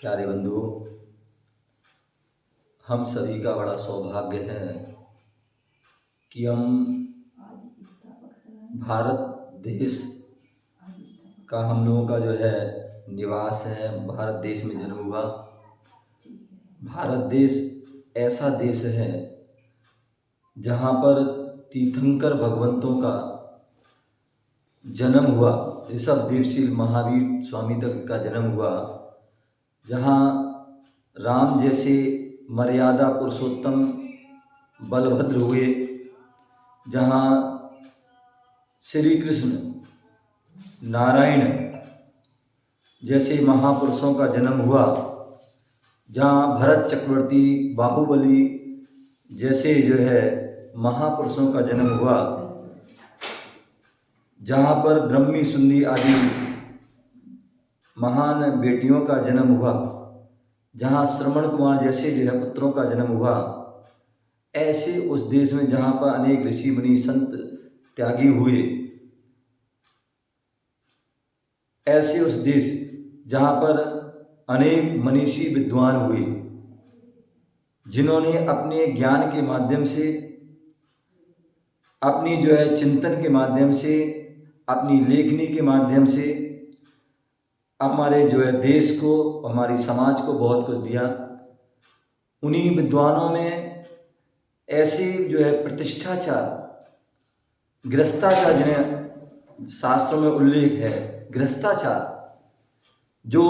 प्यारे बंधु, हम सभी का बड़ा सौभाग्य है कि हम भारत देश का हम लोगों का जो है निवास है। भारत देश में जन्म हुआ। भारत देश ऐसा देश है जहाँ पर तीर्थंकर भगवंतों का जन्म हुआ। ऋषभ देवशील महावीर स्वामी तक का जन्म हुआ, जहाँ राम जैसे मर्यादा पुरुषोत्तम बलभद्र हुए, जहाँ श्री कृष्ण नारायण जैसे महापुरुषों का जन्म हुआ, जहाँ भरत चक्रवर्ती बाहुबली जैसे जो है महापुरुषों का जन्म हुआ, जहाँ पर ब्रह्मी सुंदी आदि महान बेटियों का जन्म हुआ, जहाँ श्रवण कुमार जैसे जो है पुत्रों का जन्म हुआ, ऐसे उस देश में जहाँ पर अनेक ऋषि मुनि संत त्यागी हुए, ऐसे उस देश जहाँ पर अनेक मनीषी विद्वान हुए, जिन्होंने अपने ज्ञान के माध्यम से, अपनी जो है चिंतन के माध्यम से, अपनी लेखनी के माध्यम से हमारे जो है देश को, हमारी समाज को बहुत कुछ दिया। उन्हीं विद्वानों में ऐसे जो है प्रतिष्ठाचार, गृहस्थाचार, जिन्हें शास्त्रों में उल्लेख है, गृहस्थाचार, जो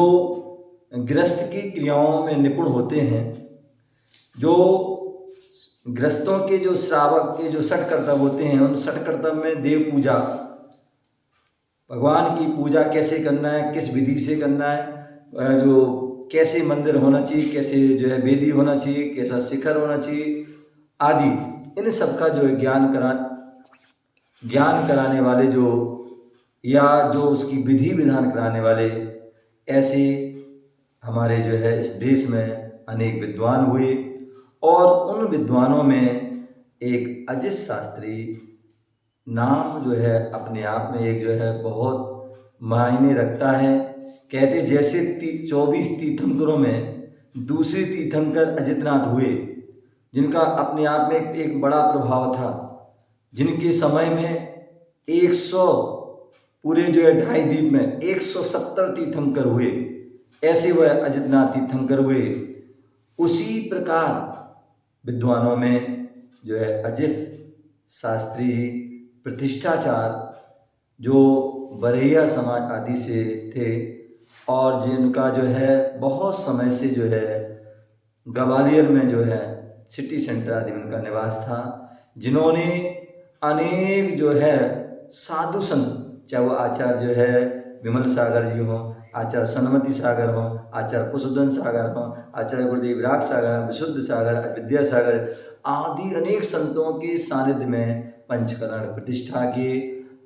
गृहस्थ की क्रियाओं में निपुण होते हैं, जो गृहस्थों के जो श्रावक के जो षट कर्तव्य होते हैं, उन षट कर्तव्य में देव पूजा, भगवान की पूजा कैसे करना है, किस विधि से करना है, जो कैसे मंदिर होना चाहिए, कैसे जो है वेदी होना चाहिए, कैसा शिखर होना चाहिए आदि, इन सब का जो है ज्ञान कराने वाले जो, या जो उसकी विधि विधान कराने वाले, ऐसे हमारे जो है इस देश में अनेक विद्वान हुए। और उन विद्वानों में एक अजित शास्त्री नाम जो है अपने आप में एक जो है बहुत मायने रखता है। कहते जैसे 24 तीर्थंकरों में दूसरे तीर्थंकर अजितनाथ हुए, जिनका अपने आप में एक बड़ा प्रभाव था, जिनके समय में 100 पूरे जो है 2.5 द्वीप में 170 तीर्थंकर हुए, ऐसे वह अजितनाथ तीर्थंकर हुए। उसी प्रकार विद्वानों में जो है अजित शास्त्री जी प्रतिष्ठाचार, जो बरैया समाज आदि से थे, और जिनका जो है बहुत समय से जो है ग्वालियर में जो है सिटी सेंटर आदि में उनका निवास था, जिन्होंने अनेक जो है साधु संत, चाहे वो आचार्य जो है विमल सागर जी हों, आचार्य सन्मति सागर हों, आचार्य पुष्पदन सागर हों, आचार्य गुरुदेव विराग सागर, विशुद्ध सागर, विद्या सागर आदि अनेक संतों के सानिध्य में पंचकरण प्रतिष्ठा के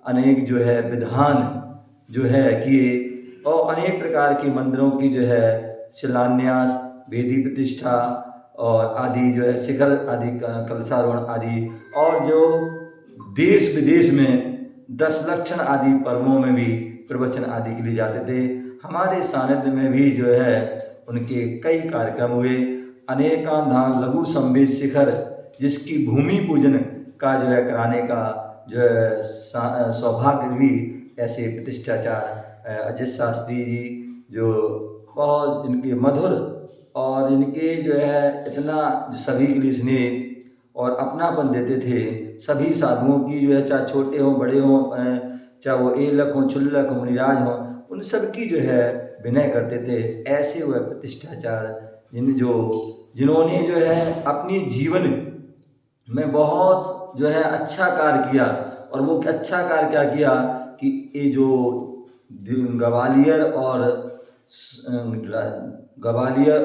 अनेक जो है विधान जो है किए, और अनेक प्रकार के मंदिरों की जो है शिलान्यास, वेदी प्रतिष्ठा और आदि जो है शिखर आदि का कलशारोहण आदि, और जो देश विदेश में 10 लक्षण आदि पर्वों में भी प्रवचन आदि के लिए जाते थे। हमारे सानिध्य में भी जो है उनके कई कार्यक्रम हुए। अनेकान धाम लघु संवेद शिखर, जिसकी भूमि पूजन का जो है कराने का जो है सौभाग्य भी ऐसे प्रतिष्ठाचार अजित शास्त्री जी, जो बहुत इनके मधुर और इनके जो है इतना जो सभी के लिए स्नेह और अपनापन देते थे। सभी साधुओं की जो है, चाहे छोटे हों बड़े हों, चाहे वो एलक हों क्षुल्लक हों मुनिराज हों, उन सब की जो है विनय करते थे। ऐसे वह प्रतिष्ठाचार जिन्होंने जो है अपनी जीवन में बहुत जो है अच्छा कार्य किया। और वो अच्छा कार्य क्या किया कि ये जो ग्वालियर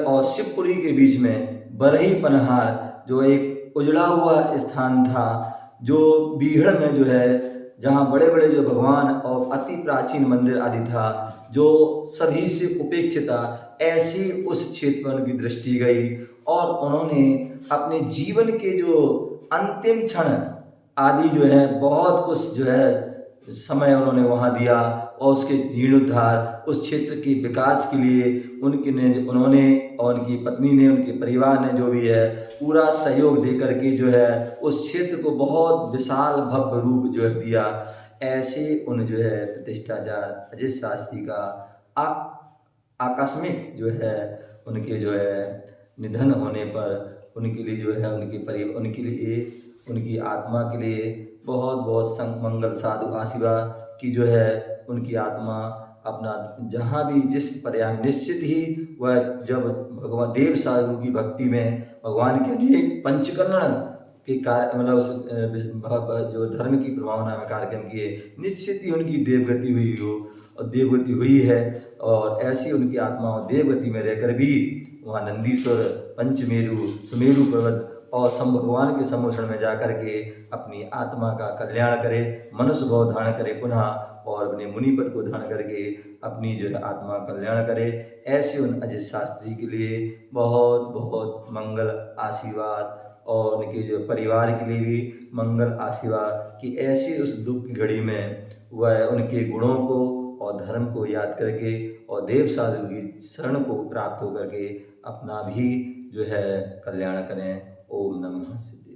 और शिवपुरी के बीच में बरही पनहार, जो एक उजड़ा हुआ स्थान था, जो बीहड़ में जो है, जहाँ बड़े बड़े जो भगवान और अति प्राचीन मंदिर आदि था, जो सभी से उपेक्षित था, ऐसी उस क्षेत्र में उनकी दृष्टि गई, और उन्होंने अपने जीवन के जो अंतिम क्षण आदि जो है बहुत कुछ जो है समय उन्होंने वहाँ दिया। और उसके जीर्णोद्धार, उस क्षेत्र के विकास के लिए उन्होंने और उनकी पत्नी ने, उनके परिवार ने जो भी है पूरा सहयोग दे करके जो है उस क्षेत्र को बहुत विशाल भव्य रूप जो है दिया। ऐसे उन जो है प्रतिष्ठाचार्य अजित शास्त्री का आकस्मिक जो है उनके जो है निधन होने पर उनके लिए जो है उनके लिए उनकी आत्मा के लिए बहुत बहुत मंगल साधु आशीर्वाद कि जो है उनकी आत्मा अपना जहाँ भी जिस पर्याय निश्चित ही वह जब भगवान देव साधु की भक्ति में भगवान के अनेक पंचकरण के कार्य मतलब उस जो धर्म की प्रभावना में कार्यक्रम किए, निश्चित ही उनकी देवगति हुई हो और देवगति हुई है। और ऐसी उनकी आत्मा देवगति में रहकर भी वहाँ नंदीश्वर, पंचमेरु, सुमेरु पर्वत और भगवान के सम्मुखण में जाकर के अपनी आत्मा का कल्याण करे, मनुष्य भाव धारण करे पुनः, और अपने मुनिपद को धारण करके अपनी जो है आत्मा का कल्याण करे। ऐसे उन अजित शास्त्री के लिए बहुत बहुत मंगल आशीर्वाद और उनके जो परिवार के लिए भी मंगल आशीर्वाद कि ऐसी उस दुख की घड़ी में वह उनके गुणों को और धर्म को याद करके और देव साधु की शरण को प्राप्त होकर के अपना भी जो है कल्याण करें। ओम नमः शिवाय।